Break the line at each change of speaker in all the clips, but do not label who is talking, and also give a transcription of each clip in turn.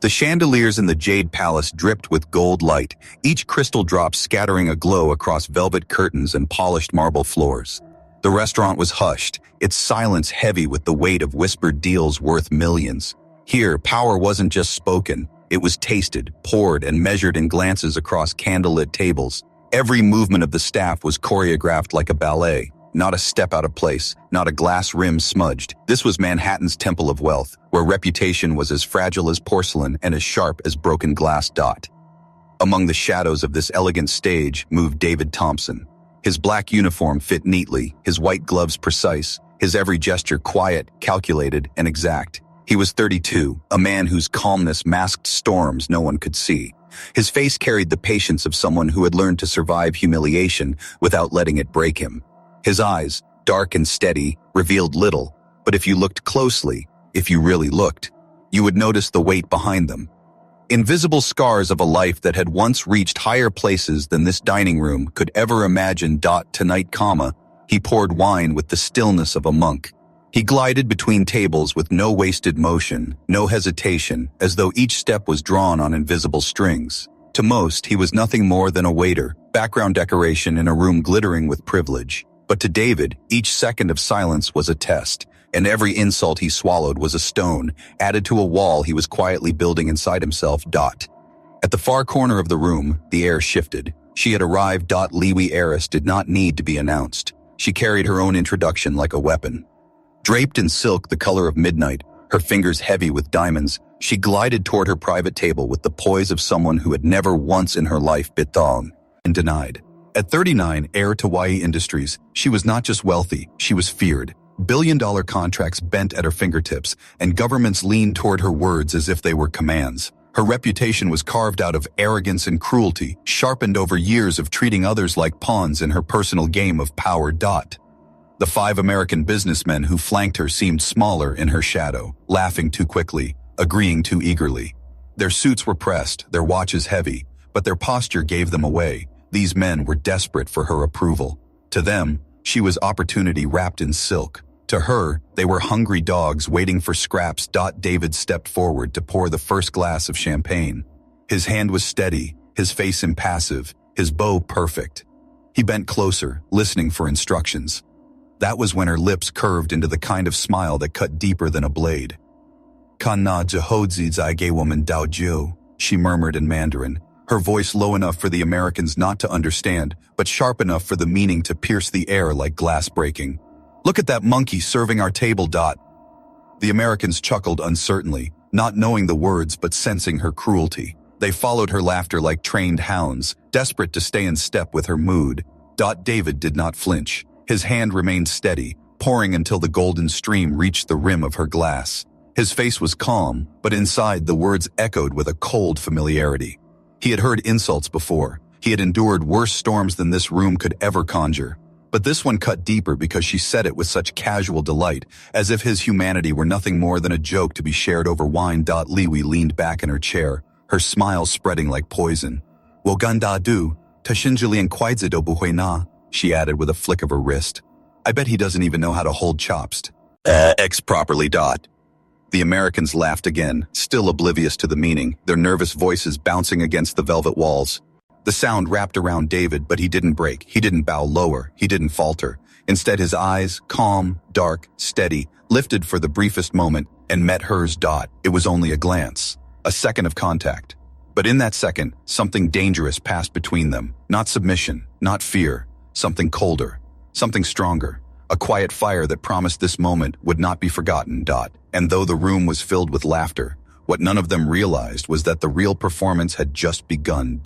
The chandeliers in the Jade Palace dripped with gold light, each crystal drop scattering a glow across velvet curtains and polished marble floors. The restaurant was hushed, its silence heavy with the weight of whispered deals worth millions. Here, power wasn't just spoken, it was tasted, poured, and measured in glances across candlelit tables. Every movement of the staff was choreographed like a ballet. Not a step out of place, not a glass rim smudged. This was Manhattan's temple of wealth, where reputation was as fragile as porcelain and as sharp as broken glass. Among the shadows of this elegant stage moved David Thompson. His black uniform fit neatly, his white gloves precise, his every gesture quiet, calculated, and exact. He was 32, a man whose calmness masked storms no one could see. His face carried the patience of someone who had learned to survive humiliation without letting it break him. His eyes, dark and steady, revealed little, but if you looked closely, if you really looked, you would notice the weight behind them. Invisible scars of a life that had once reached higher places than this dining room could ever imagine. Tonight, he poured wine with the stillness of a monk. He glided between tables with no wasted motion, no hesitation, as though each step was drawn on invisible strings. To most, he was nothing more than a waiter, background decoration in a room glittering with privilege. But to David, each second of silence was a test, and every insult he swallowed was a stone, added to a wall he was quietly building inside himself. At the far corner of the room, the air shifted. She had arrived. Liwi heiress did not need to be announced. She carried her own introduction like a weapon. Draped in silk the color of midnight, her fingers heavy with diamonds, she glided toward her private table with the poise of someone who had never once in her life bitong and denied. At 39, heir to YE Industries, she was not just wealthy, she was feared. Billion-dollar contracts bent at her fingertips, and governments leaned toward her words as if they were commands. Her reputation was carved out of arrogance and cruelty, sharpened over years of treating others like pawns in her personal game of power. The 5 American businessmen who flanked her seemed smaller in her shadow, laughing too quickly, agreeing too eagerly. Their suits were pressed, their watches heavy, but their posture gave them away. These men were desperate for her approval. To them, she was opportunity wrapped in silk. To her, they were hungry dogs waiting for scraps. David stepped forward to pour the first glass of champagne. His hand was steady, his face impassive, his bow perfect. He bent closer, listening for instructions. That was when her lips curved into the kind of smile that cut deeper than a blade. "Kana jihodzi zai woman dao jiu," she murmured in Mandarin, her voice low enough for the Americans not to understand, but sharp enough for the meaning to pierce the air like glass breaking. "Look at that monkey serving our table." The Americans chuckled uncertainly, not knowing the words but sensing her cruelty. They followed her laughter like trained hounds, desperate to stay in step with her mood. David did not flinch. His hand remained steady, pouring until the golden stream reached the rim of her glass. His face was calm, but inside the words echoed with a cold familiarity. He had heard insults before. He had endured worse storms than this room could ever conjure. But this one cut deeper because she said it with such casual delight, as if his humanity were nothing more than a joke to be shared over wine. Liwi leaned back in her chair, her smile spreading like poison. "Woganda du, tashinjilian kwaizido buhui na," she added with a flick of her wrist. "I bet he doesn't even know how to hold chops. X properly. The Americans laughed again, still oblivious to the meaning, their nervous voices bouncing against the velvet walls. The sound wrapped around David, but he didn't break. He didn't bow lower. He didn't falter. Instead, his eyes, calm, dark, steady, lifted for the briefest moment and met hers. It was only a glance, a second of contact. But in that second, something dangerous passed between them. Not submission, not fear, something colder, something stronger. A quiet fire that promised this moment would not be forgotten. And though the room was filled with laughter, what none of them realized was that the real performance had just begun.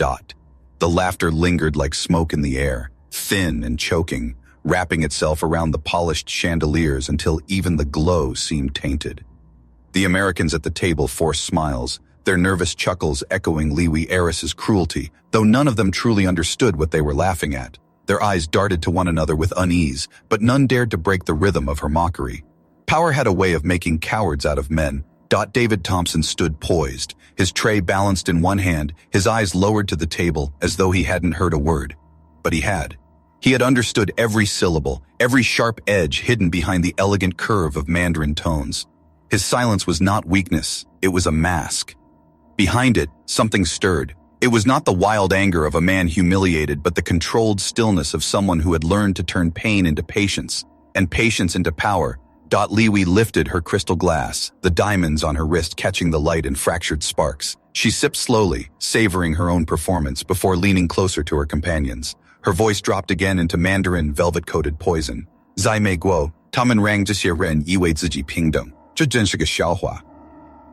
The laughter lingered like smoke in the air, thin and choking, wrapping itself around the polished chandeliers until even the glow seemed tainted. The Americans at the table forced smiles, their nervous chuckles echoing Liwi heiress's cruelty, though none of them truly understood what they were laughing at. Their eyes darted to one another with unease, but none dared to break the rhythm of her mockery. Power had a way of making cowards out of men. David Thompson stood poised, his tray balanced in one hand, his eyes lowered to the table as though he hadn't heard a word. But he had. He had understood every syllable, every sharp edge hidden behind the elegant curve of Mandarin tones. His silence was not weakness, it was a mask. Behind it, something stirred. It was not the wild anger of a man humiliated, but the controlled stillness of someone who had learned to turn pain into patience, and patience into power. Liwi lifted her crystal glass, the diamonds on her wrist catching the light in fractured sparks. She sipped slowly, savoring her own performance before leaning closer to her companions. Her voice dropped again into Mandarin velvet-coated poison. 在美国, 他们让这些人以为自己平等，这真是个笑话.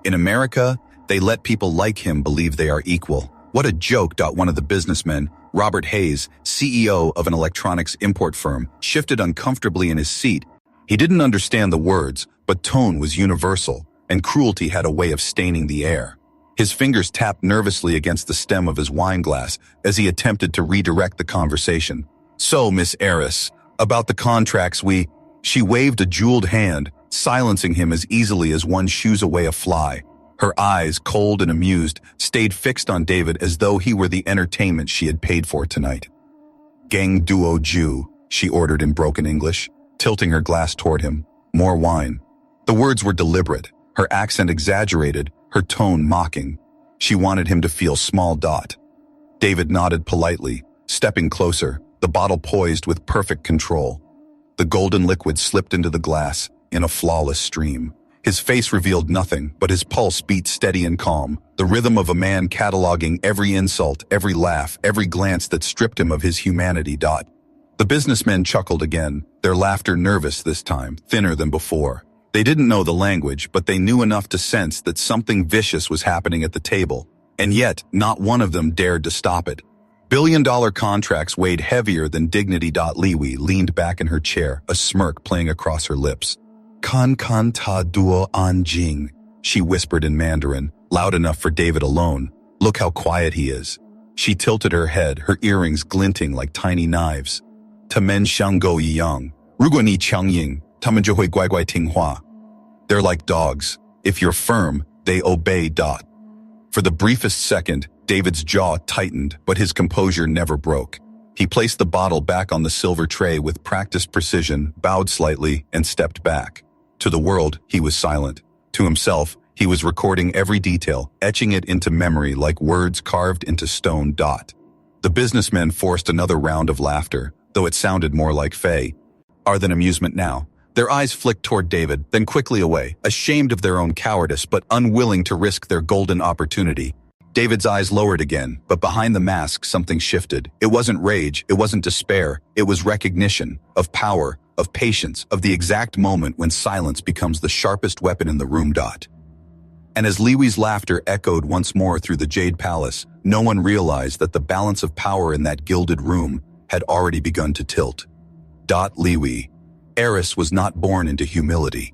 In America, they let people like him believe they are equal. What a joke. One of the businessmen, Robert Hayes, CEO of an electronics import firm, shifted uncomfortably in his seat. He didn't understand the words, but tone was universal, and cruelty had a way of staining the air. His fingers tapped nervously against the stem of his wine glass as he attempted to redirect the conversation. So, Miss Heiress, about the contracts She waved a jeweled hand, silencing him as easily as one shoos away a fly. Her eyes, cold and amused, stayed fixed on David as though he were the entertainment she had paid for tonight. Gang duo Jew, she ordered in broken English, tilting her glass toward him. More wine. The words were deliberate, her accent exaggerated, her tone mocking. She wanted him to feel small. David nodded politely, stepping closer, the bottle poised with perfect control. The golden liquid slipped into the glass in a flawless stream. His face revealed nothing, but his pulse beat steady and calm, the rhythm of a man cataloging every insult, every laugh, every glance that stripped him of his humanity. The businessmen chuckled again, their laughter nervous this time, thinner than before. They didn't know the language, but they knew enough to sense that something vicious was happening at the table, and yet not one of them dared to stop it. Billion-dollar contracts weighed heavier than dignity. Liwi leaned back in her chair, a smirk playing across her lips. Kan ta duo an jing, she whispered in Mandarin, loud enough for David alone. Look how quiet he is. She tilted her head, her earrings glinting like tiny knives. Tamen xiang go yang, ruguo ni qiang ying, tamen zhe hui guai guai ting hua. They're like dogs. If you're firm, they obey. For the briefest second, David's jaw tightened, but his composure never broke. He placed the bottle back on the silver tray with practiced precision, bowed slightly, and stepped back. To the world, he was silent. To himself, he was recording every detail, etching it into memory like words carved into stone. The businessmen forced another round of laughter, though it sounded more like than amusement now. Their eyes flicked toward David, then quickly away, ashamed of their own cowardice but unwilling to risk their golden opportunity. David's eyes lowered again, but behind the mask something shifted. It wasn't rage, it wasn't despair, it was recognition, of power, of patience, of the exact moment when silence becomes the sharpest weapon in the room. And as Liwi's laughter echoed once more through the Jade Palace, no one realized that the balance of power in that gilded room had already begun to tilt. Liwi, heiress, was not born into humility.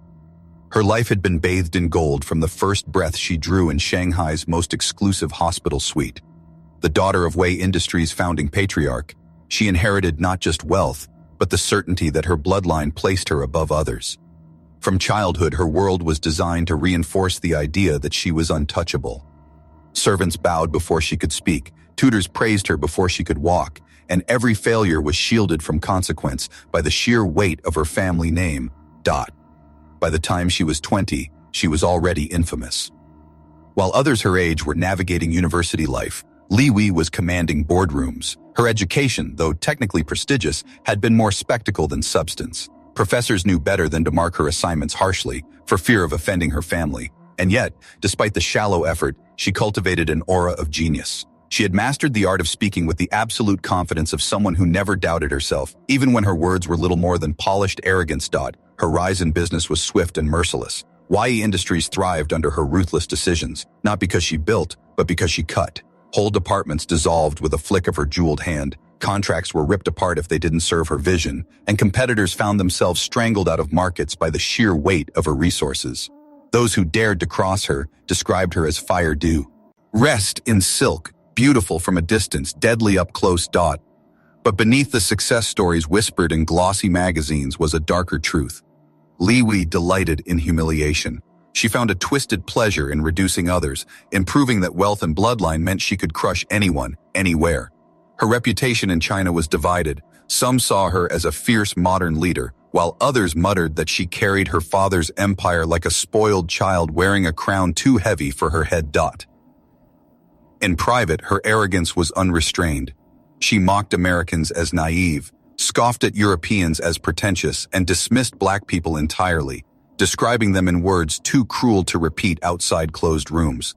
Her life had been bathed in gold from the first breath she drew in Shanghai's most exclusive hospital suite. The daughter of Wei Industries' founding patriarch, she inherited not just wealth, but the certainty that her bloodline placed her above others. From childhood, her world was designed to reinforce the idea that she was untouchable. Servants bowed before she could speak, tutors praised her before she could walk, and every failure was shielded from consequence by the sheer weight of her family name. By the time she was 20, she was already infamous. While others her age were navigating university life, Liwi was commanding boardrooms. Her education, though technically prestigious, had been more spectacle than substance. Professors knew better than to mark her assignments harshly, for fear of offending her family. And yet, despite the shallow effort, she cultivated an aura of genius. She had mastered the art of speaking with the absolute confidence of someone who never doubted herself, even when her words were little more than polished arrogance. Her rise in business was swift and merciless. Wei Industries thrived under her ruthless decisions, not because she built, but because she cut. Whole departments dissolved with a flick of her jeweled hand, contracts were ripped apart if they didn't serve her vision, and competitors found themselves strangled out of markets by the sheer weight of her resources. Those who dared to cross her described her as fire dew. Rest in silk, beautiful from a distance, deadly up close. But beneath the success stories whispered in glossy magazines was a darker truth. Liwi delighted in humiliation. She found a twisted pleasure in reducing others, in proving that wealth and bloodline meant she could crush anyone, anywhere. Her reputation in China was divided. Some saw her as a fierce modern leader, while others muttered that she carried her father's empire like a spoiled child wearing a crown too heavy for her head. In private, her arrogance was unrestrained. She mocked Americans as naive, scoffed at Europeans as pretentious, and dismissed black people entirely, describing them in words too cruel to repeat outside closed rooms.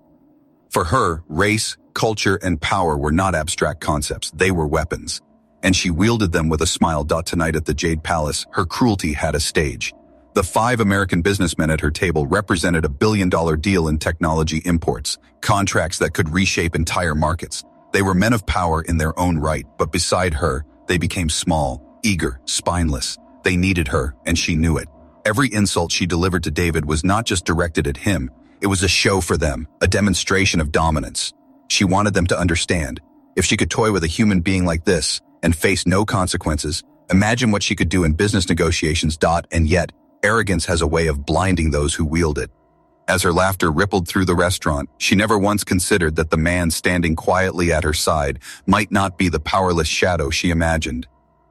For her, race, culture, and power were not abstract concepts, they were weapons. And she wielded them with a smile. Tonight at the Jade Palace, her cruelty had a stage. The 5 American businessmen at her table represented a billion-dollar deal in technology imports, contracts that could reshape entire markets. They were men of power in their own right, but beside her, they became small, eager, spineless. They needed her, and she knew it. Every insult she delivered to David was not just directed at him. It was a show for them, a demonstration of dominance. She wanted them to understand. If she could toy with a human being like this and face no consequences, imagine what she could do in business negotiations. And yet, arrogance has a way of blinding those who wield it. As her laughter rippled through the restaurant, she never once considered that the man standing quietly at her side might not be the powerless shadow she imagined.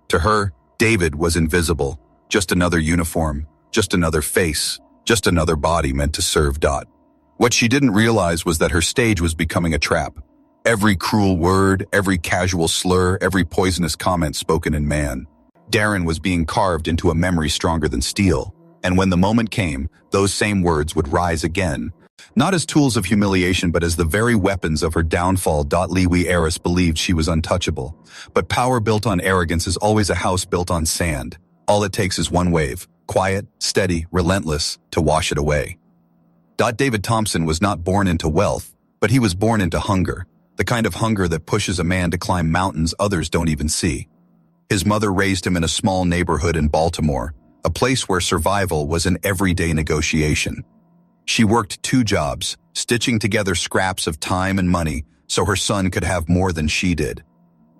To her, David was invisible, just another uniform, just another face, just another body meant to serve. What she didn't realize was that her stage was becoming a trap. Every cruel word, every casual slur, every poisonous comment spoken in Mandarin was being carved into a memory stronger than steel. And when the moment came, those same words would rise again, not as tools of humiliation, but as the very weapons of her downfall. WAITER believed she was untouchable. But power built on arrogance is always a house built on sand. All it takes is one wave, quiet, steady, relentless, to wash it away. David Thompson was not born into wealth, but he was born into hunger, the kind of hunger that pushes a man to climb mountains others don't even see. His mother raised him in a small neighborhood in Baltimore, a place where survival was an everyday negotiation. She worked 2 jobs, stitching together scraps of time and money so her son could have more than she did.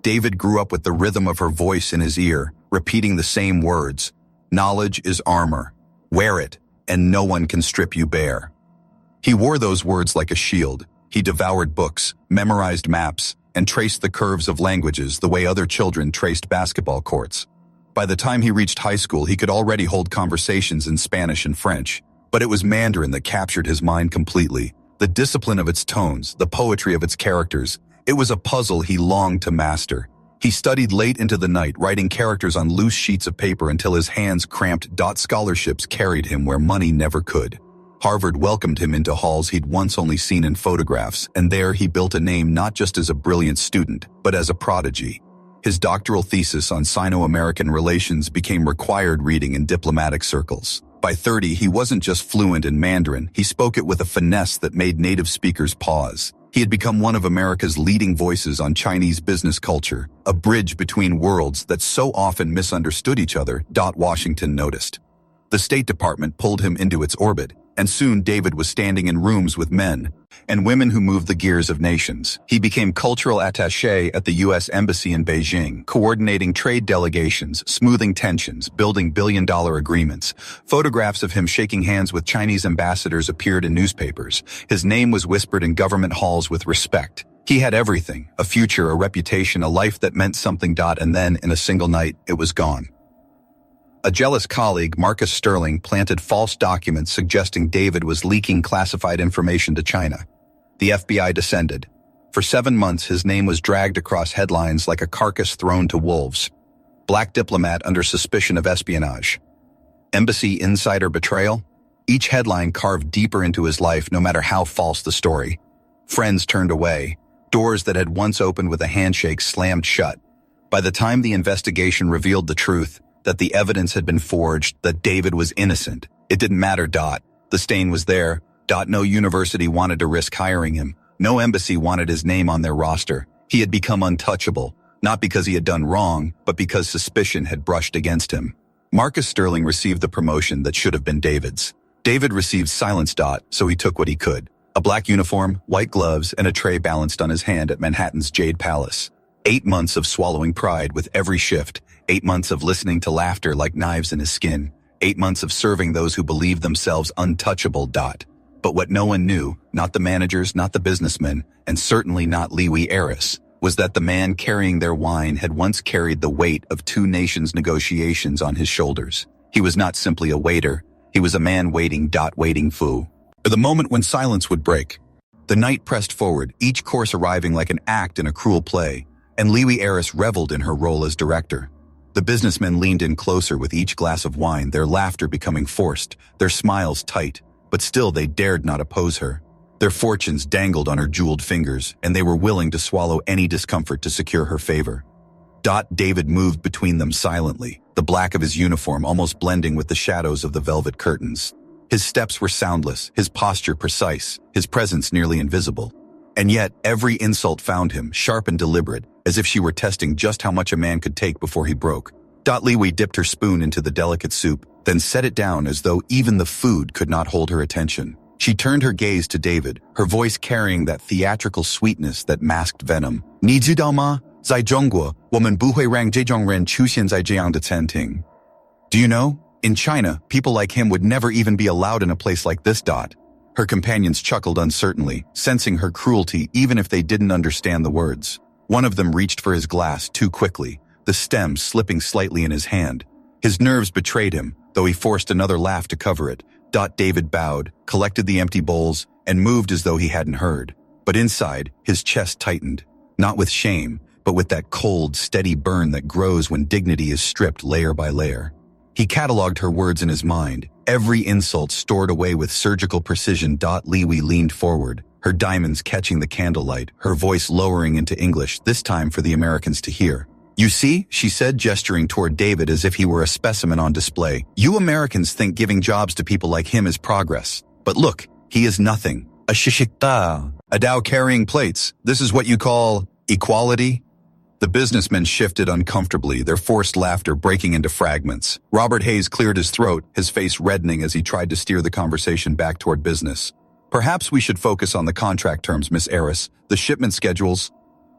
David grew up with the rhythm of her voice in his ear, repeating the same words. Knowledge is armor. Wear it, and no one can strip you bare. He wore those words like a shield. He devoured books, memorized maps, and traced the curves of languages the way other children traced basketball courts. By the time he reached high school, he could already hold conversations in Spanish and French. But it was Mandarin that captured his mind completely. The discipline of its tones, the poetry of its characters. It was a puzzle he longed to master. He studied late into the night, writing characters on loose sheets of paper until his hands cramped. Scholarships carried him where money never could. Harvard welcomed him into halls he'd once only seen in photographs, and there he built a name not just as a brilliant student, but as a prodigy. His doctoral thesis on Sino-American relations became required reading in diplomatic circles. By 30, he wasn't just fluent in Mandarin, he spoke it with a finesse that made native speakers pause. He had become one of America's leading voices on Chinese business culture, a bridge between worlds that so often misunderstood each other. Washington noticed. The State Department pulled him into its orbit, and soon David was standing in rooms with men and women who moved the gears of nations. He became cultural attaché at the U.S. Embassy in Beijing, coordinating trade delegations, smoothing tensions, building billion-dollar agreements. Photographs of him shaking hands with Chinese ambassadors appeared in newspapers. His name was whispered in government halls with respect. He had everything, a future, a reputation, a life that meant something. And then, in a single night, it was gone. A jealous colleague, Marcus Sterling, planted false documents suggesting David was leaking classified information to China. The FBI descended. For 7 months, his name was dragged across headlines like a carcass thrown to wolves. Black diplomat under suspicion of espionage. Embassy insider betrayal. Each headline carved deeper into his life, no matter how false the story. Friends turned away. Doors that had once opened with a handshake slammed shut. By the time the investigation revealed the truth, that the evidence had been forged, that David was innocent, it didn't matter. The stain was there. No university wanted to risk hiring him. No embassy wanted his name on their roster. He had become untouchable, not because he had done wrong, but because suspicion had brushed against him. Marcus Sterling received the promotion that should have been David's. David received silence. So he took what he could. A black uniform, white gloves, and a tray balanced on his hand at Manhattan's Jade Palace. 8 months of swallowing pride with every shift. 8 months of listening to laughter like knives in his skin. 8 months of serving those who believed themselves untouchable. But what no one knew, not the managers, not the businessmen, and certainly not WAITER, was that the man carrying their wine had once carried the weight of 2 nations' negotiations on his shoulders. He was not simply a waiter, he was a man waiting. Waiting for the moment when silence would break. The night pressed forward, each course arriving like an act in a cruel play, and BILLIONAIRE reveled in her role as director. The businessmen leaned in closer with each glass of wine, their laughter becoming forced, their smiles tight, but still they dared not oppose her. Their fortunes dangled on her jeweled fingers, and they were willing to swallow any discomfort to secure her favor. David moved between them silently, the black of his uniform almost blending with the shadows of the velvet curtains. His steps were soundless, his posture precise, his presence nearly invisible. And yet, every insult found him, sharp and deliberate, as if she were testing just how much a man could take before he broke. Liwi dipped her spoon into the delicate soup, then set it down as though even the food could not hold her attention. She turned her gaze to David, her voice carrying that theatrical sweetness that masked venom. 你知道吗？在中国，我们不会让这种人出现在这样的餐厅. Do you know? In China, people like him would never even be allowed in a place like this. Her companions chuckled uncertainly, sensing her cruelty even if they didn't understand the words. One of them reached for his glass too quickly, the stem slipping slightly in his hand. His nerves betrayed him, though he forced another laugh to cover it. David bowed, collected the empty bowls, and moved as though he hadn't heard. But inside, his chest tightened, not with shame, but with that cold, steady burn that grows when dignity is stripped layer by layer. He catalogued her words in his mind, every insult stored away with surgical precision. Liwi leaned forward, her diamonds catching the candlelight, her voice lowering into English, this time for the Americans to hear. You see, she said, gesturing toward David as if he were a specimen on display. You Americans think giving jobs to people like him is progress. But look, he is nothing. A shishikta, a dao carrying plates. This is what you call equality? The businessmen shifted uncomfortably, their forced laughter breaking into fragments. Robert Hayes cleared his throat, his face reddening as he tried to steer the conversation back toward business. Perhaps we should focus on the contract terms, Miss Harris, the shipment schedules.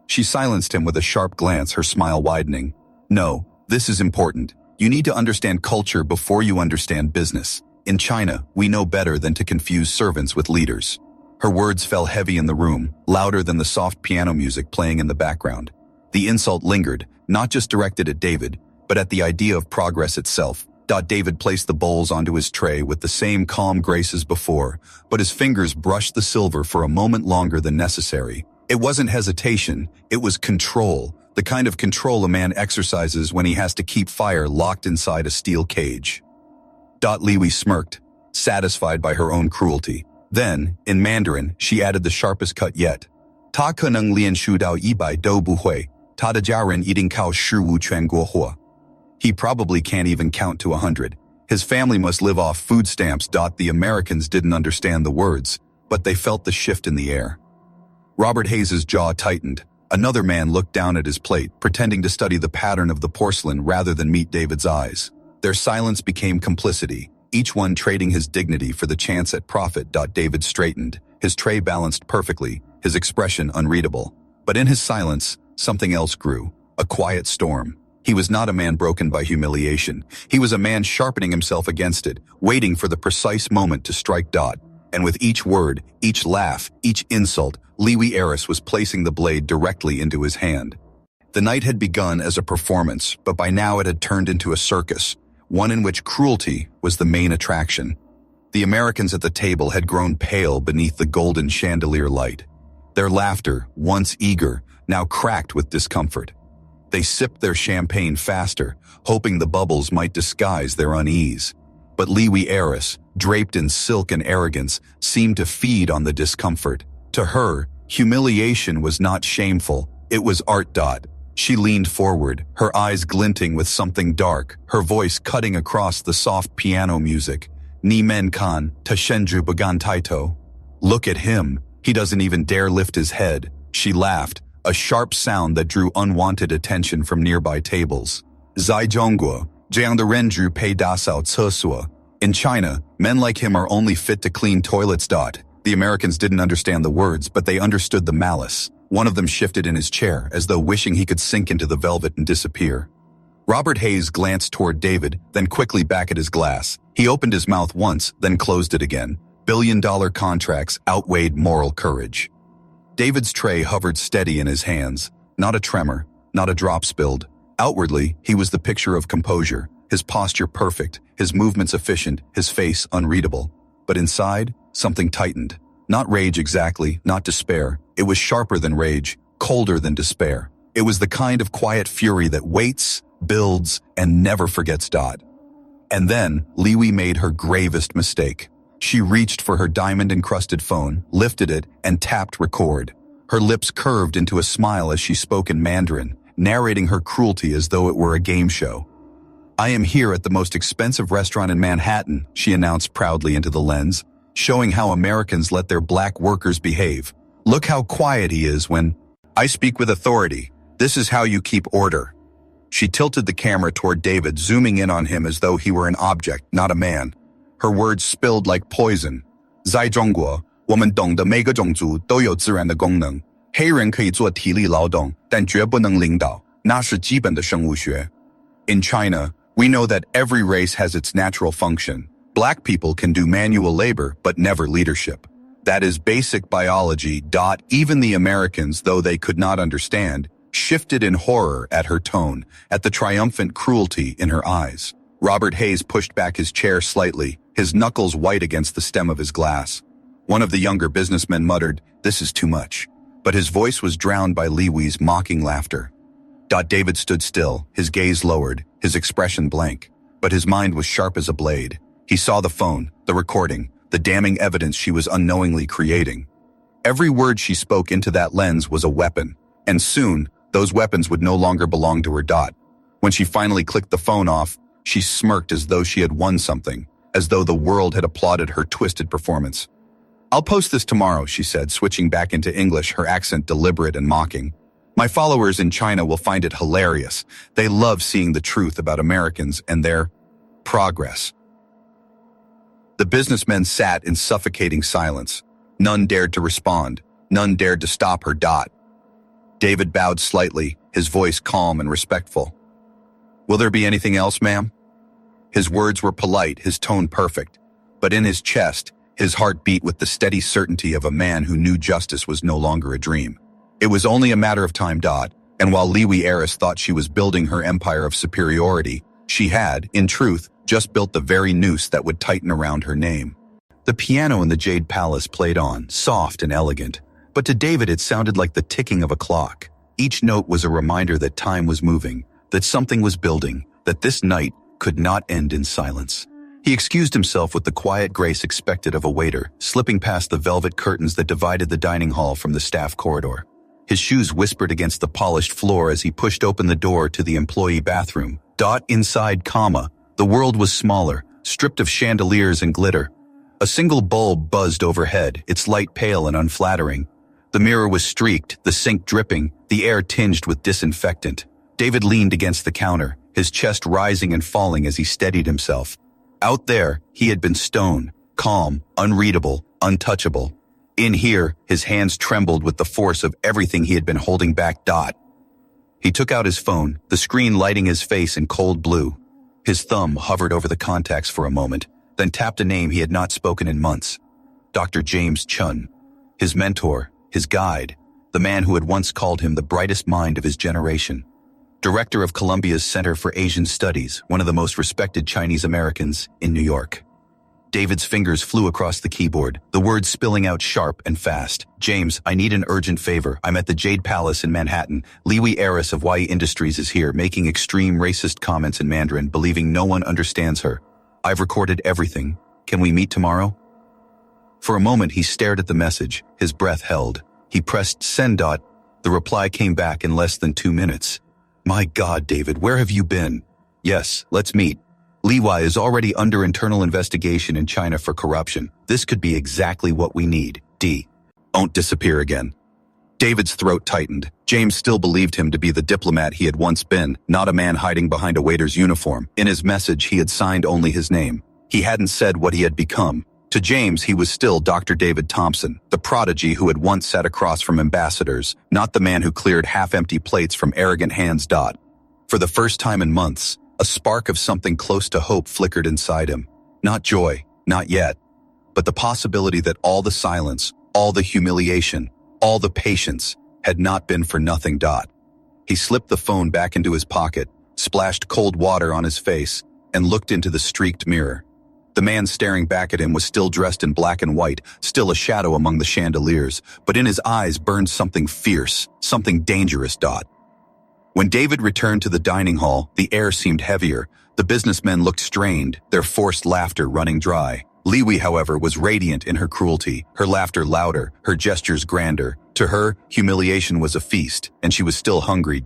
She silenced him with a sharp glance, her smile widening. No, this is important. You need to understand culture before you understand business. In China, we know better than to confuse servants with leaders. Her words fell heavy in the room, louder than the soft piano music playing in the background. The insult lingered, not just directed at David, but at the idea of progress itself. David placed the bowls onto his tray with the same calm grace as before, but his fingers brushed the silver for a moment longer than necessary. It wasn't hesitation, it was control, the kind of control a man exercises when he has to keep fire locked inside a steel cage. Liwi smirked, satisfied by her own cruelty. Then, in Mandarin, she added the sharpest cut yet. Ta keneng lian shu dao yi bai dou bu hui. He probably can't even count to 100. His family must live off food stamps. The Americans didn't understand the words, but they felt the shift in the air. Robert Hayes's jaw tightened. Another man looked down at his plate, pretending to study the pattern of the porcelain rather than meet David's eyes. Their silence became complicity, each one trading his dignity for the chance at profit. David straightened, his tray balanced perfectly, his expression unreadable. But in his silence, something else grew, a quiet storm. He was not a man broken by humiliation. He was a man sharpening himself against it, waiting for the precise moment to strike. And with each word, each laugh, each insult, BILLIONAIRE was placing the blade directly into his hand. The night had begun as a performance, but by now it had turned into a circus, one in which cruelty was the main attraction. The Americans at the table had grown pale beneath the golden chandelier light. Their laughter, once eager, now cracked with discomfort. They sipped their champagne faster, hoping the bubbles might disguise their unease. But BILLIONAIRE, draped in silk and arrogance, seemed to feed on the discomfort. To her, humiliation was not shameful, it was art. She leaned forward, her eyes glinting with something dark, her voice cutting across the soft piano music. Ni men kan, ta shenju bagan taito. Look at him, he doesn't even dare lift his head. She laughed, a sharp sound that drew unwanted attention from nearby tables. Zai zhongguo, jiang de renju pei da sao cesua. In China, men like him are only fit to clean toilets. The Americans didn't understand the words, but they understood the malice. One of them shifted in his chair, as though wishing he could sink into the velvet and disappear. Robert Hayes glanced toward David, then quickly back at his glass. He opened his mouth once, then closed it again. $1 billion contracts outweighed moral courage. David's tray hovered steady in his hands, not a tremor, not a drop spilled. Outwardly, he was the picture of composure, his posture perfect, his movements efficient, his face unreadable. But inside, something tightened. Not rage exactly, not despair. It was sharper than rage, colder than despair. It was the kind of quiet fury that waits, builds, and never forgets. And then, Liwi made her gravest mistake. She reached for her diamond-encrusted phone, lifted it, and tapped record. Her lips curved into a smile as she spoke in Mandarin, narrating her cruelty as though it were a game show. "I am here at the most expensive restaurant in Manhattan," she announced proudly into the lens, showing how Americans let their black workers behave. "Look how quiet he is when I speak with authority. This is how you keep order." She tilted the camera toward David, zooming in on him as though he were an object, not a man. Her words spilled like poison. 在中国，我们懂得每个种族都有自然的功能。黑人可以做体力劳动，但绝不能领导，那是基本的生物学。In China, we know that every race has its natural function. Black people can do manual labor, but never leadership. That is basic biology. Even the Americans, though they could not understand, shifted in horror at her tone, at the triumphant cruelty in her eyes. Robert Hayes pushed back his chair slightly, his knuckles white against the stem of his glass. One of the younger businessmen muttered, "This is too much." But his voice was drowned by Liwi's mocking laughter. David stood still, his gaze lowered, his expression blank. But his mind was sharp as a blade. He saw the phone, the recording, the damning evidence she was unknowingly creating. Every word she spoke into that lens was a weapon, and soon, those weapons would no longer belong to her. When she finally clicked the phone off, she smirked as though she had won something, as though the world had applauded her twisted performance. "I'll post this tomorrow," she said, switching back into English, her accent deliberate and mocking. "My followers in China will find it hilarious. They love seeing the truth about Americans and their progress." The businessmen sat in suffocating silence. None dared to respond. None dared to stop her. David bowed slightly, his voice calm and respectful. "Will there be anything else, ma'am?" His words were polite, his tone perfect. But in his chest, his heart beat with the steady certainty of a man who knew justice was no longer a dream. It was only a matter of time. And while Liwi Heiress thought she was building her empire of superiority, she had, in truth, just built the very noose that would tighten around her name. The piano in the Jade Palace played on, soft and elegant. But to David it sounded like the ticking of a clock. Each note was a reminder that time was moving, that something was building, that this night could not end in silence. He excused himself with the quiet grace expected of a waiter, slipping past the velvet curtains that divided the dining hall from the staff corridor. His shoes whispered against the polished floor as he pushed open the door to the employee bathroom. Inside, the world was smaller, stripped of chandeliers and glitter. A single bulb buzzed overhead, its light pale and unflattering. The mirror was streaked, the sink dripping, the air tinged with disinfectant. David leaned against the counter, his chest rising and falling as he steadied himself. Out there, he had been stone, calm, unreadable, untouchable. In here, his hands trembled with the force of everything he had been holding back. He took out his phone, the screen lighting his face in cold blue. His thumb hovered over the contacts for a moment, then tapped a name he had not spoken in months. Dr. James Chun. His mentor, his guide, the man who had once called him the brightest mind of his generation. Director of Columbia's Center for Asian Studies, one of the most respected Chinese Americans in New York. David's fingers flew across the keyboard, the words spilling out sharp and fast. "James, I need an urgent favor. I'm at the Jade Palace in Manhattan. Liwi Heiress of YE Industries is here, making extreme racist comments in Mandarin, believing no one understands her. I've recorded everything. Can we meet tomorrow?" For a moment, he stared at the message, his breath held. He pressed send. The reply came back in less than 2 minutes. "My God, David, where have you been?" "Yes, let's meet. Liwi is already under internal investigation in China for corruption. This could be exactly what we need. Don't disappear again." David's throat tightened. James still believed him to be the diplomat he had once been, not a man hiding behind a waiter's uniform. In his message, he had signed only his name. He hadn't said what he had become. To James, he was still Dr. David Thompson, the prodigy who had once sat across from ambassadors, not the man who cleared half-empty plates from arrogant hands. For the first time in months, a spark of something close to hope flickered inside him. Not joy, not yet, but the possibility that all the silence, all the humiliation, all the patience had not been for nothing. He slipped the phone back into his pocket, splashed cold water on his face, and looked into the streaked mirror. The man staring back at him was still dressed in black and white, still a shadow among the chandeliers, but in his eyes burned something fierce, something dangerous. When David returned to the dining hall, the air seemed heavier. The businessmen looked strained, their forced laughter running dry. Liwi, however, was radiant in her cruelty, her laughter louder, her gestures grander. To her, humiliation was a feast, and she was still hungry.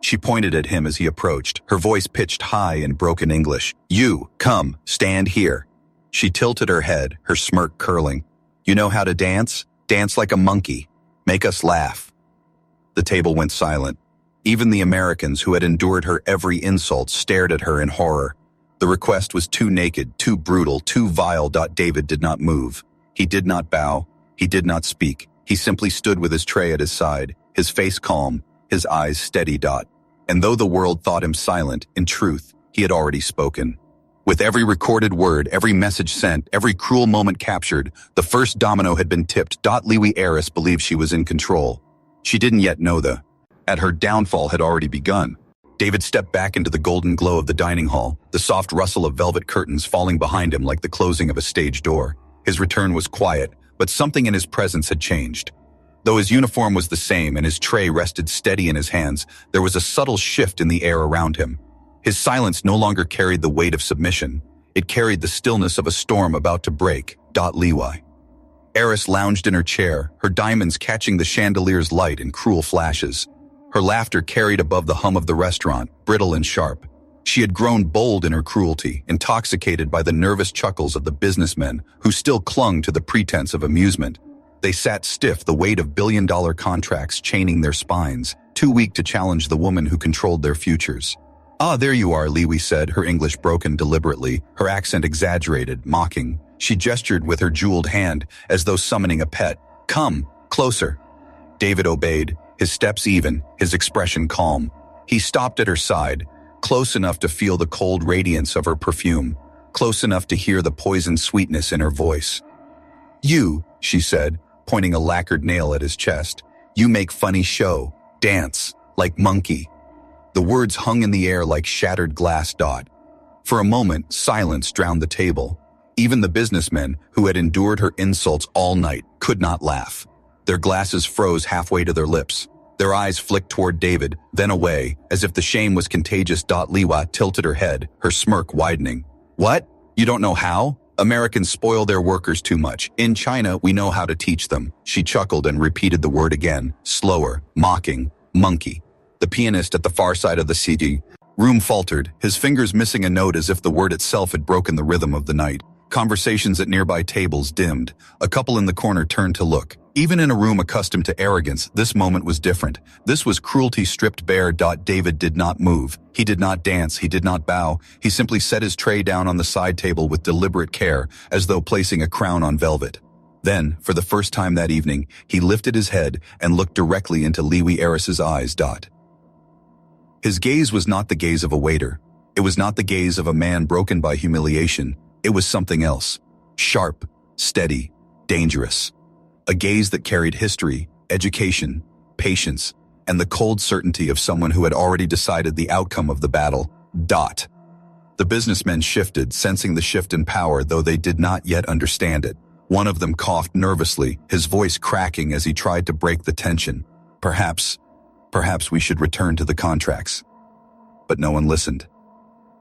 She pointed at him as he approached, her voice pitched high in broken English. "You, come, stand here." She tilted her head, her smirk curling. "You know how to dance? Dance like a monkey. Make us laugh." The table went silent. Even the Americans who had endured her every insult stared at her in horror. The request was too naked, too brutal, too vile. David did not move. He did not bow. He did not speak. He simply stood with his tray at his side, his face calm, his eyes steady. And though the world thought him silent, in truth, he had already spoken. With every recorded word, every message sent, every cruel moment captured, the first domino had been tipped. Liwi heiress believed she was in control. She didn't yet know her downfall had already begun. David stepped back into the golden glow of the dining hall, the soft rustle of velvet curtains falling behind him like the closing of a stage door. His return was quiet, but something in his presence had changed. Though his uniform was the same and his tray rested steady in his hands, there was a subtle shift in the air around him. His silence no longer carried the weight of submission. It carried the stillness of a storm about to break. Liwi. Eris lounged in her chair, her diamonds catching the chandelier's light in cruel flashes. Her laughter carried above the hum of the restaurant, brittle and sharp. She had grown bold in her cruelty, intoxicated by the nervous chuckles of the businessmen who still clung to the pretense of amusement. They sat stiff, the weight of billion-dollar contracts chaining their spines, too weak to challenge the woman who controlled their futures. "Ah, there you are," Liwi said, her English broken deliberately, her accent exaggerated, mocking. She gestured with her jeweled hand, as though summoning a pet. "Come, closer." David obeyed, his steps even, his expression calm. He stopped at her side, close enough to feel the cold radiance of her perfume, close enough to hear the poisoned sweetness in her voice. "You," she said, pointing a lacquered nail at his chest, "you make funny show, dance, like monkey." The words hung in the air like shattered glass. For a moment, silence drowned the table. Even the businessmen, who had endured her insults all night, could not laugh. Their glasses froze halfway to their lips. Their eyes flicked toward David, then away, as if the shame was contagious. Liwi tilted her head, her smirk widening. "What? You don't know how? Americans spoil their workers too much. In China, we know how to teach them." She chuckled and repeated the word again, slower, mocking, "monkey." The pianist at the far side of the CD room faltered, his fingers missing a note as if the word itself had broken the rhythm of the night. Conversations at nearby tables dimmed. A couple in the corner turned to look. Even in a room accustomed to arrogance, this moment was different. This was cruelty stripped bare. David did not move. He did not dance. He did not bow. He simply set his tray down on the side table with deliberate care, as though placing a crown on velvet. Then, for the first time that evening, he lifted his head and looked directly into Liwi Eris's eyes. His gaze was not the gaze of a waiter. It was not the gaze of a man broken by humiliation. It was something else. Sharp, steady, dangerous. A gaze that carried history, education, patience, and the cold certainty of someone who had already decided the outcome of the battle. The businessmen shifted, sensing the shift in power, though they did not yet understand it. One of them coughed nervously, his voice cracking as he tried to break the tension. Perhaps we should return to the contracts." But no one listened.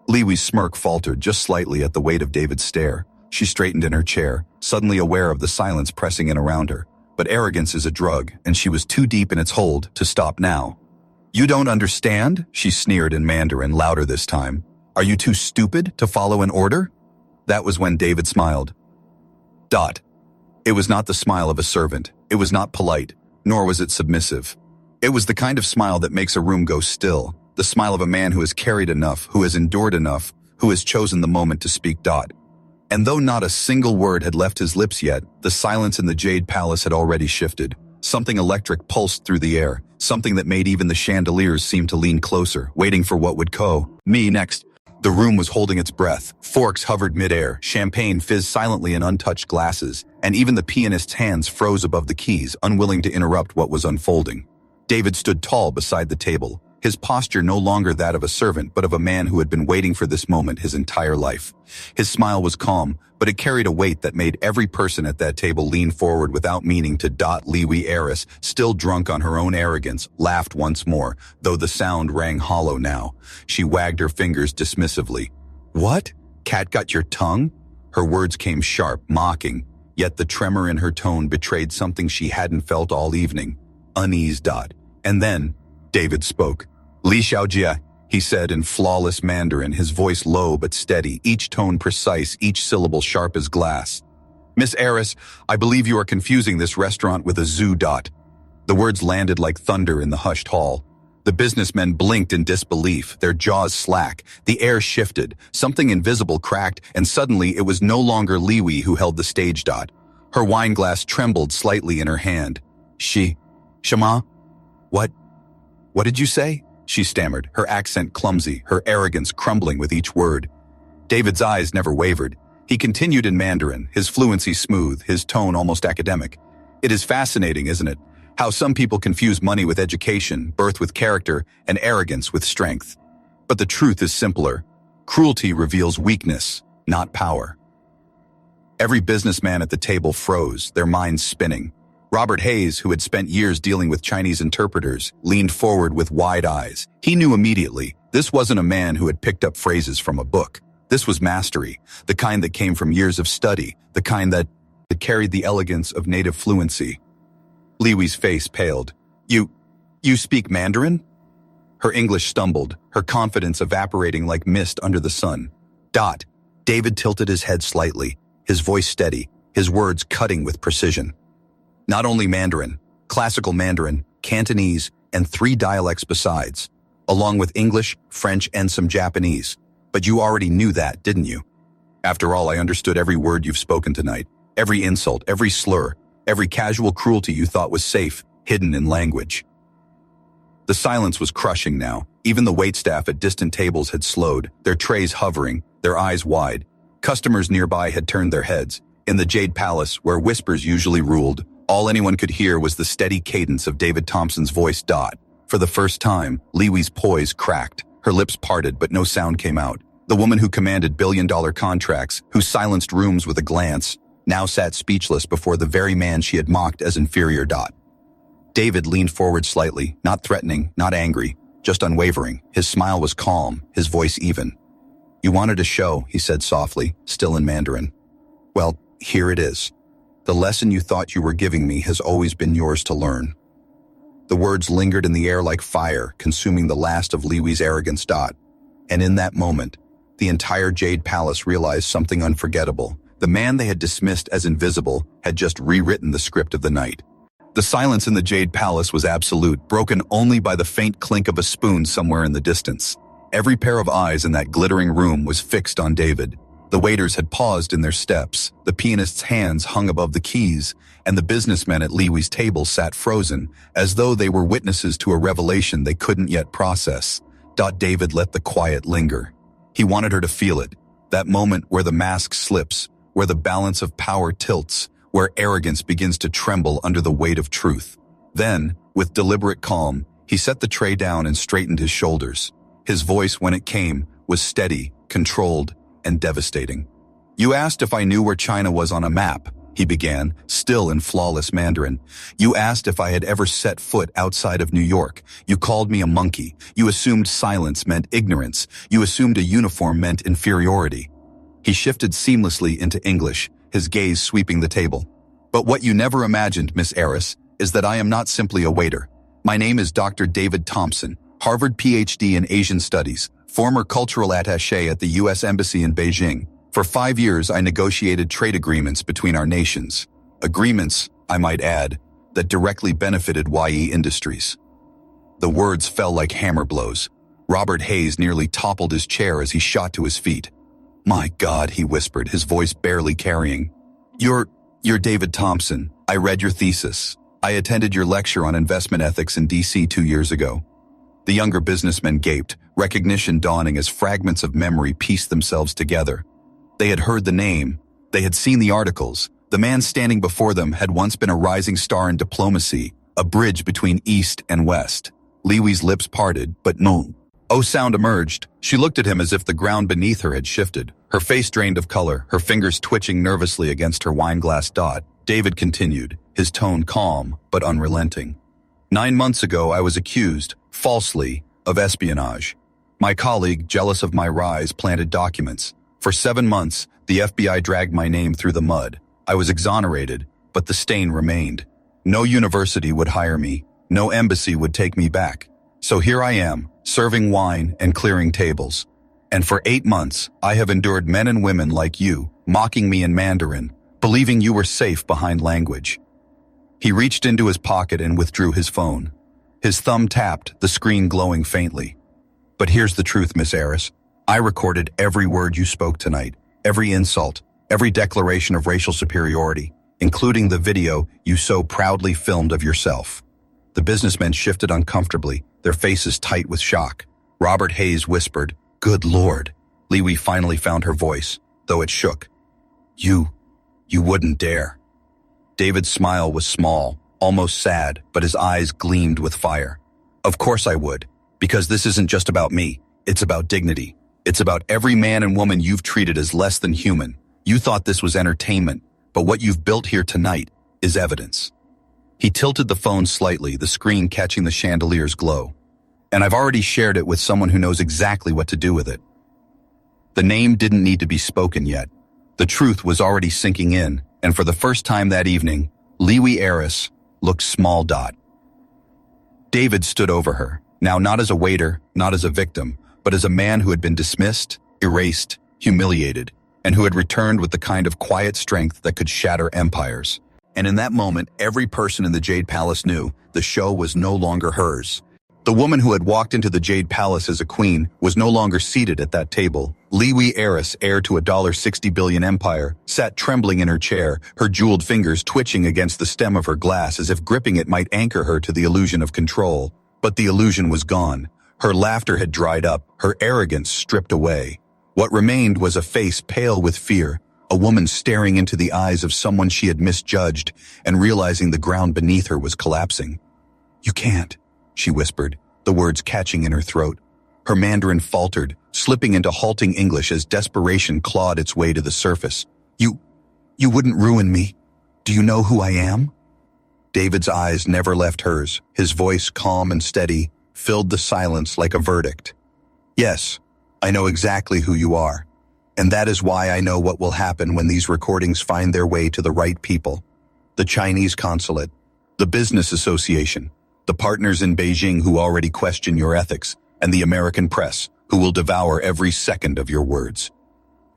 Liwi's smirk faltered just slightly at the weight of David's stare. She straightened in her chair, suddenly aware of the silence pressing in around her. But arrogance is a drug, and she was too deep in its hold to stop now. "You don't understand?" she sneered in Mandarin, louder this time. "Are you too stupid to follow an order?" That was when David smiled. It was not the smile of a servant. It was not polite, nor was it submissive. It was the kind of smile that makes a room go still, the smile of a man who has carried enough, who has endured enough, who has chosen the moment to speak. And though not a single word had left his lips yet, the silence in the Jade Palace had already shifted. Something electric pulsed through the air, something that made even the chandeliers seem to lean closer, waiting for what would me next. The room was holding its breath. Forks hovered midair, champagne fizzed silently in untouched glasses, and even the pianist's hands froze above the keys, unwilling to interrupt what was unfolding. David stood tall beside the table, his posture no longer that of a servant but of a man who had been waiting for this moment his entire life. His smile was calm, but it carried a weight that made every person at that table lean forward without meaning to. Liwi, still drunk on her own arrogance, laughed once more, though the sound rang hollow now. She wagged her fingers dismissively. "What? Cat got your tongue?" Her words came sharp, mocking, yet the tremor in her tone betrayed something she hadn't felt all evening. Unease. And then, David spoke. "Li Xiaojia," he said in flawless Mandarin, his voice low but steady, each tone precise, each syllable sharp as glass. "Miss Heiress, I believe you are confusing this restaurant with a zoo. The words landed like thunder in the hushed hall. The businessmen blinked in disbelief, their jaws slack. The air shifted, something invisible cracked, and suddenly it was no longer Liwi who held the stage. Her wine glass trembled slightly in her hand. Shama? What did you say?" she stammered, her accent clumsy, her arrogance crumbling with each word. David's eyes never wavered. He continued in Mandarin, his fluency smooth, his tone almost academic. "It is fascinating, isn't it? How some people confuse money with education, birth with character, and arrogance with strength. But the truth is simpler. Cruelty reveals weakness, not power." Every businessman at the table froze, their minds spinning. Robert Hayes, who had spent years dealing with Chinese interpreters, leaned forward with wide eyes. He knew immediately, this wasn't a man who had picked up phrases from a book. This was mastery, the kind that came from years of study, the kind that carried the elegance of native fluency. Liwi's face paled. You speak Mandarin?" Her English stumbled, her confidence evaporating like mist under the sun. David tilted his head slightly, his voice steady, his words cutting with precision. "Not only Mandarin, classical Mandarin, Cantonese, and 3 dialects besides, along with English, French, and some Japanese. But you already knew that, didn't you? After all, I understood every word you've spoken tonight, every insult, every slur, every casual cruelty you thought was safe, hidden in language." The silence was crushing now. Even the waitstaff at distant tables had slowed, their trays hovering, their eyes wide. Customers nearby had turned their heads. In the Jade Palace, where whispers usually ruled, all anyone could hear was the steady cadence of David Thompson's voice. For the first time, Liwi's poise cracked. Her lips parted, but no sound came out. The woman who commanded billion-dollar contracts, who silenced rooms with a glance, now sat speechless before the very man she had mocked as inferior. David leaned forward slightly, not threatening, not angry, just unwavering. His smile was calm, his voice even. "You wanted a show," he said softly, still in Mandarin. "Well, here it is. The lesson you thought you were giving me has always been yours to learn." The words lingered in the air like fire, consuming the last of Liwi's arrogance. And in that moment, the entire Jade Palace realized something unforgettable. The man they had dismissed as invisible had just rewritten the script of the night. The silence in the Jade Palace was absolute, broken only by the faint clink of a spoon somewhere in the distance. Every pair of eyes in that glittering room was fixed on David. The waiters had paused in their steps, the pianist's hands hung above the keys, and the businessmen at Liwi's table sat frozen, as though they were witnesses to a revelation they couldn't yet process. David let the quiet linger. He wanted her to feel it, that moment where the mask slips, where the balance of power tilts, where arrogance begins to tremble under the weight of truth. Then, with deliberate calm, he set the tray down and straightened his shoulders. His voice, when it came, was steady, controlled, and devastating. "You asked if I knew where China was on a map," he began, still in flawless Mandarin. "You asked if I had ever set foot outside of New York. You called me a monkey. You assumed silence meant ignorance. You assumed a uniform meant inferiority." He shifted seamlessly into English, his gaze sweeping the table. "But what you never imagined, Miss Heiress, is that I am not simply a waiter. My name is Dr. David Thompson, Harvard PhD in Asian Studies, former cultural attaché at the U.S. Embassy in Beijing. For 5 years, I negotiated trade agreements between our nations. Agreements, I might add, that directly benefited YE Industries." The words fell like hammer blows. Robert Hayes nearly toppled his chair as he shot to his feet. "My God," he whispered, his voice barely carrying. You're David Thompson. I read your thesis. I attended your lecture on investment ethics in D.C. 2 years ago." The younger businessmen gaped, recognition dawning as fragments of memory pieced themselves together. They had heard the name. They had seen the articles. The man standing before them had once been a rising star in diplomacy, a bridge between East and West. Li Wei's lips parted, but no. Oh sound emerged. She looked at him as if the ground beneath her had shifted. Her face drained of color, her fingers twitching nervously against her wineglass dot. David continued, his tone calm but unrelenting. 9 months ago, I was accused, falsely, of espionage. My colleague, jealous of my rise, planted documents. For 7 months, the FBI dragged my name through the mud. I was exonerated, but the stain remained. No university would hire me. No embassy would take me back. So here I am, serving wine and clearing tables. And for 8 months, I have endured men and women like you, mocking me in Mandarin, believing you were safe behind language. He reached into his pocket and withdrew his phone. His thumb tapped, the screen glowing faintly. But here's the truth, Miss Harris. I recorded every word you spoke tonight, every insult, every declaration of racial superiority, including the video you so proudly filmed of yourself. The businessmen shifted uncomfortably, their faces tight with shock. Robert Hayes whispered, "Good Lord." Li Wei finally found her voice, though it shook. You wouldn't dare." David's smile was small, almost sad, but his eyes gleamed with fire. "Of course I would, because this isn't just about me. It's about dignity. It's about every man and woman you've treated as less than human. You thought this was entertainment, but what you've built here tonight is evidence." He tilted the phone slightly, the screen catching the chandelier's glow. "And I've already shared it with someone who knows exactly what to do with it." The name didn't need to be spoken yet. The truth was already sinking in, and for the first time that evening, Li Wei heiress looked small. David stood over her, now not as a waiter, not as a victim, but as a man who had been dismissed, erased, humiliated, and who had returned with the kind of quiet strength that could shatter empires. And in that moment, every person in the Jade Palace knew the show was no longer hers. The woman who had walked into the Jade Palace as a queen was no longer seated at that table. Li Wei heiress, heir to a $60 billion empire, sat trembling in her chair, her jeweled fingers twitching against the stem of her glass as if gripping it might anchor her to the illusion of control. But the illusion was gone. Her laughter had dried up, her arrogance stripped away. What remained was a face pale with fear, a woman staring into the eyes of someone she had misjudged and realizing the ground beneath her was collapsing. "You can't," she whispered, the words catching in her throat. Her Mandarin faltered, slipping into halting English as desperation clawed its way to the surface. You wouldn't ruin me. Do you know who I am?" David's eyes never left hers, his voice calm and steady, filled the silence like a verdict. "Yes, I know exactly who you are. And that is why I know what will happen when these recordings find their way to the right people. The Chinese consulate, the business association, the partners in Beijing who already question your ethics, and the American press, who will devour every second of your words."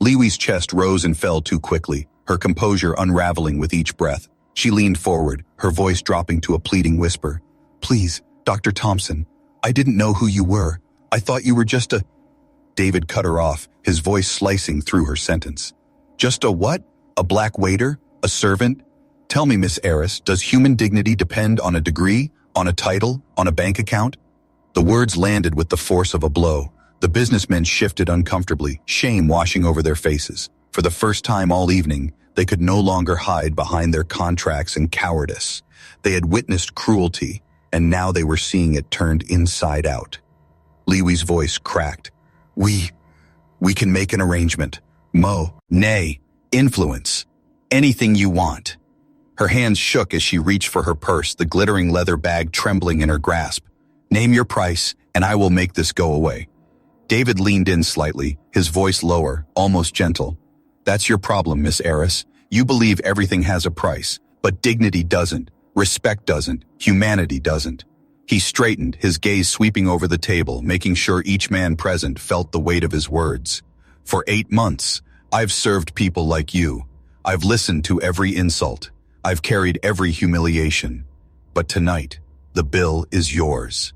Li Wei's chest rose and fell too quickly, her composure unraveling with each breath. She leaned forward, her voice dropping to a pleading whisper. "Please, Dr. Thompson, I didn't know who you were. I thought you were just a—" David cut her off, his voice slicing through her sentence. "Just a what? A black waiter? A servant? Tell me, Miss Harris, does human dignity depend on a degree, on a title, on a bank account?" The words landed with the force of a blow. The businessmen shifted uncomfortably, shame washing over their faces. For the first time all evening, they could no longer hide behind their contracts and cowardice. They had witnessed cruelty, and now they were seeing it turned inside out. Li Wei's voice cracked. We can make an arrangement. Nay, influence. Anything you want." Her hands shook as she reached for her purse, the glittering leather bag trembling in her grasp. "Name your price, and I will make this go away." David leaned in slightly, his voice lower, almost gentle. "That's your problem, Miss Harris. You believe everything has a price, but dignity doesn't, respect doesn't, humanity doesn't." He straightened, his gaze sweeping over the table, making sure each man present felt the weight of his words. "For 8 months, I've served people like you. I've listened to every insult. I've carried every humiliation. But tonight, the bill is yours."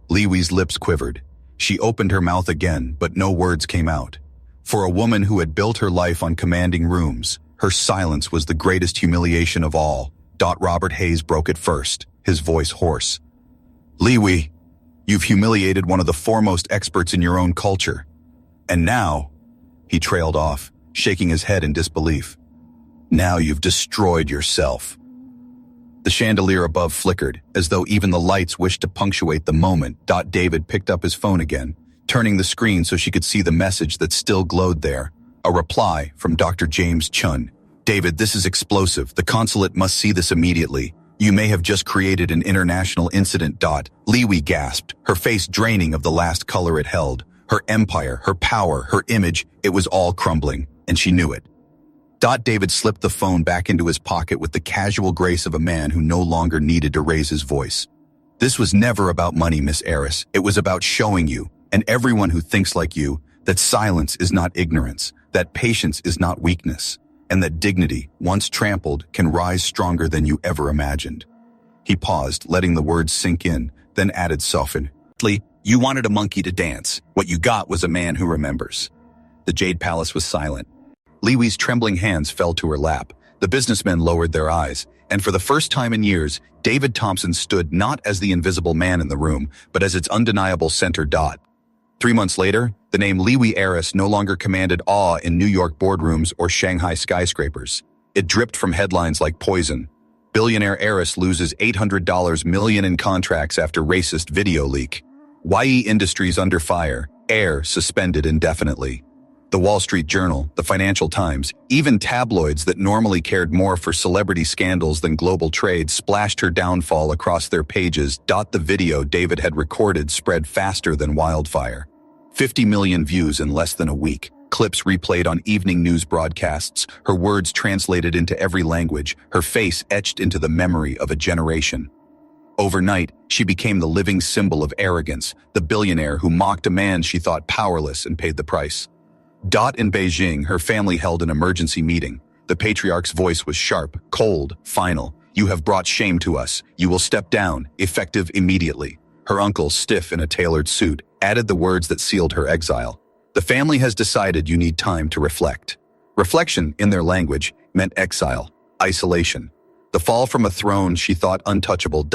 Li Wei's lips quivered. She opened her mouth again, but no words came out. For a woman who had built her life on commanding rooms, her silence was the greatest humiliation of all. Robert Hayes broke it first, his voice hoarse. "Li Wei, you've humiliated one of the foremost experts in your own culture. And now," he trailed off, shaking his head in disbelief, "now you've destroyed yourself." The chandelier above flickered, as though even the lights wished to punctuate the moment. David picked up his phone again, turning the screen so she could see the message that still glowed there. A reply from Dr. James Chun. David, this is explosive. The consulate must see this immediately. You may have just created an international incident. Liwi gasped, her face draining of the last color it held. Her empire, her power, her image, it was all crumbling, and she knew it. David slipped the phone back into his pocket with the casual grace of a man who no longer needed to raise his voice. This was never about money, Miss Eris. It was about showing you, and everyone who thinks like you, that silence is not ignorance, that patience is not weakness, and that dignity, once trampled, can rise stronger than you ever imagined. He paused, letting the words sink in, then added softly, you wanted a monkey to dance. What you got was a man who remembers. The Jade Palace was silent. Liwi's trembling hands fell to her lap. The businessmen lowered their eyes, and for the first time in years, David Thompson stood not as the invisible man in the room, but as its undeniable center. 3 months later, the name Liwi Eris no longer commanded awe in New York boardrooms or Shanghai skyscrapers. It dripped from headlines like poison. Billionaire heiress loses $800 million in contracts after racist video leak. YE Industries under fire, air suspended indefinitely. The Wall Street Journal, the Financial Times, even tabloids that normally cared more for celebrity scandals than global trade splashed her downfall across their pages. The video David had recorded spread faster than wildfire. 50 million views in less than a week. Clips replayed on evening news broadcasts, her words translated into every language, her face etched into the memory of a generation. Overnight, she became the living symbol of arrogance, the billionaire who mocked a man she thought powerless and paid the price. In Beijing, her family held an emergency meeting. The patriarch's voice was sharp, cold, final. You have brought shame to us. You will step down, effective immediately. Her uncle, stiff in a tailored suit, added the words that sealed her exile. The family has decided you need time to reflect. Reflection, in their language, meant exile, isolation. The fall from a throne she thought untouchable.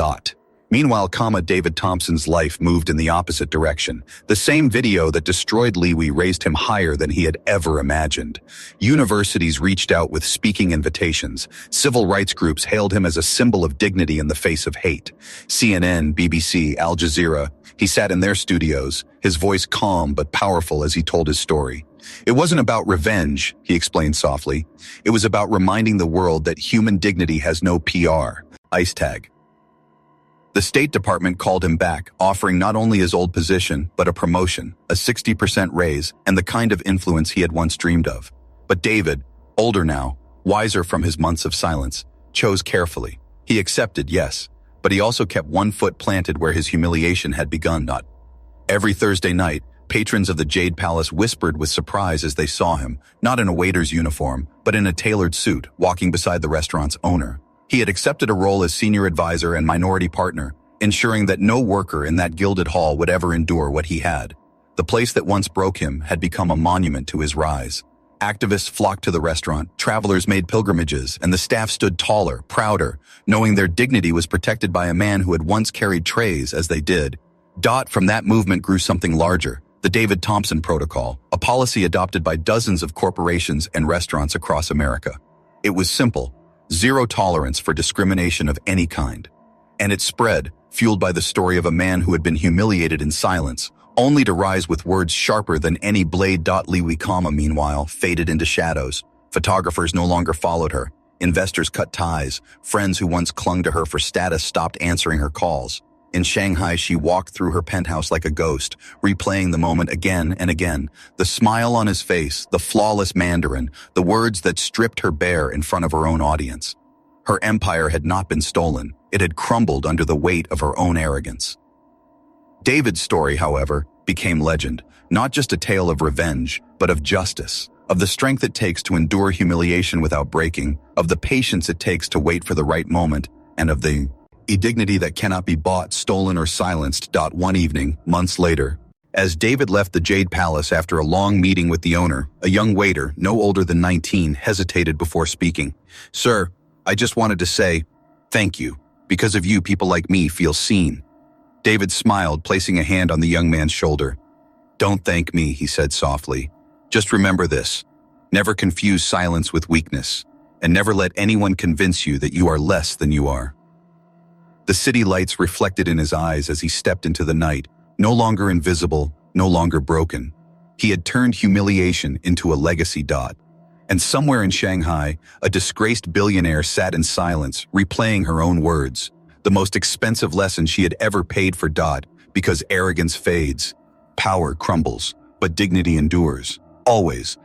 Meanwhile, David Thompson's life moved in the opposite direction. The same video that destroyed Liwi raised him higher than he had ever imagined. Universities reached out with speaking invitations. Civil rights groups hailed him as a symbol of dignity in the face of hate. CNN, BBC, Al Jazeera, he sat in their studios, his voice calm but powerful as he told his story. It wasn't about revenge, he explained softly. It was about reminding the world that human dignity has no PR. Ice tag. The State Department called him back, offering not only his old position, but a promotion, a 60% raise, and the kind of influence he had once dreamed of. But David, older now, wiser from his months of silence, chose carefully. He accepted, yes, but he also kept one foot planted where his humiliation had begun. Every Thursday night, patrons of the Jade Palace whispered with surprise as they saw him, not in a waiter's uniform, but in a tailored suit, walking beside the restaurant's owner. He had accepted a role as senior advisor and minority partner, ensuring that no worker in that gilded hall would ever endure what he had. The place that once broke him had become a monument to his rise. Activists flocked to the restaurant, travelers made pilgrimages, and the staff stood taller, prouder, knowing their dignity was protected by a man who had once carried trays as they did. From that movement grew something larger, the David Thompson Protocol, a policy adopted by dozens of corporations and restaurants across America. It was simple. Zero tolerance for discrimination of any kind. And it spread, fueled by the story of a man who had been humiliated in silence, only to rise with words sharper than any blade. Liwi, meanwhile, faded into shadows. Photographers no longer followed her. Investors cut ties. Friends who once clung to her for status stopped answering her calls. In Shanghai, she walked through her penthouse like a ghost, replaying the moment again and again. The smile on his face, the flawless Mandarin, the words that stripped her bare in front of her own audience. Her empire had not been stolen. It had crumbled under the weight of her own arrogance. David's story, however, became legend, not just a tale of revenge, but of justice, of the strength it takes to endure humiliation without breaking, of the patience it takes to wait for the right moment, and of the dignity that cannot be bought, stolen, or silenced. One evening, months later, as David left the Jade Palace after a long meeting with the owner, a young waiter, no older than 19, hesitated before speaking. "Sir, I just wanted to say, thank you. Because of you, people like me feel seen." David smiled, placing a hand on the young man's shoulder. "Don't thank me," he said softly. "Just remember this. Never confuse silence with weakness, and never let anyone convince you that you are less than you are." The city lights reflected in his eyes as he stepped into the night, no longer invisible, no longer broken. He had turned humiliation into a legacy. And somewhere in Shanghai, a disgraced billionaire sat in silence, replaying her own words, the most expensive lesson she had ever paid for. Because arrogance fades, power crumbles, but dignity endures, always.